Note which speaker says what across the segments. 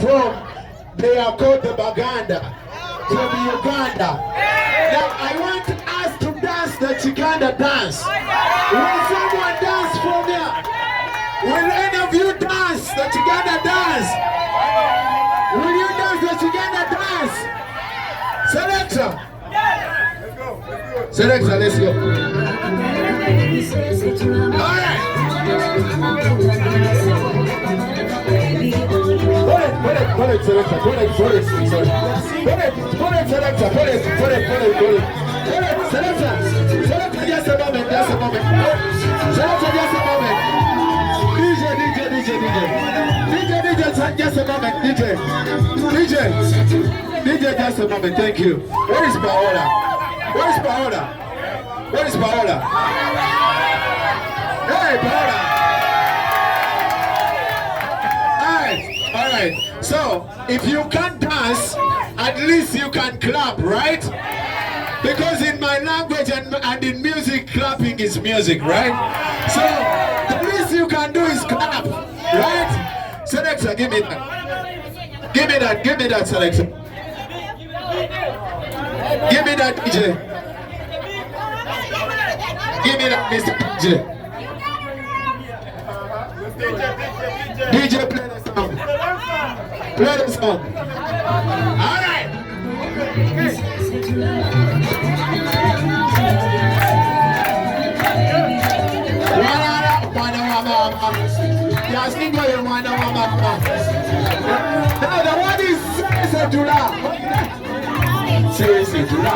Speaker 1: They are called the Baganda from Uganda. Now I want us to dance the Chiganda dance. Will someone dance for me? Will any of you dance the Chiganda dance? Will you dance the Chiganda dance? Selector. Selector, let's go. All right. Put it, selector. Put it, sorry. Put it, selector. Put it. Selector, just a moment. Selector, just a moment. DJ, just a moment. DJ, just a moment. Thank you. Where is Paola? Hey, Paola. All right. So, if you can't dance, at least you can clap, right? Because in my language and in music, clapping is music, right? So, the least you can do is clap, right? Selector, give me that. Give me that, selector. Give me that, DJ. Give me that, Mr. DJ. DJ, play the song. Play the song. All right. Now the one is Setula. Say Setula.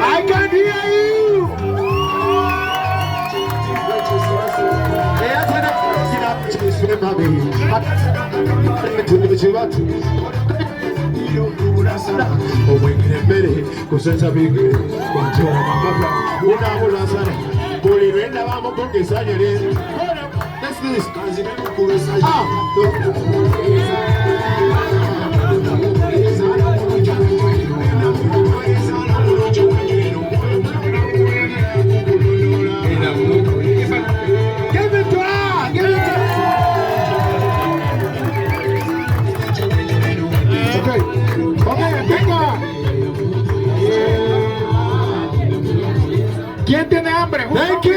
Speaker 1: I can hear you. Let's do this. ¿Quién tiene hambre? Thank you.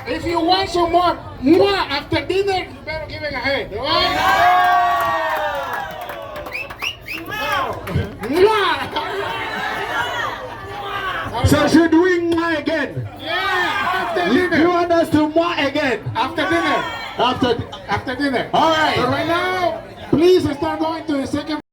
Speaker 1: If you want some more after dinner, you better give it a hand. Right? So should we mwah again?
Speaker 2: Yeah, after
Speaker 1: You
Speaker 2: dinner.
Speaker 1: want us to mwah again?
Speaker 2: After dinner.
Speaker 1: After.
Speaker 2: After dinner.
Speaker 1: All right.
Speaker 2: So right now, please start going to the second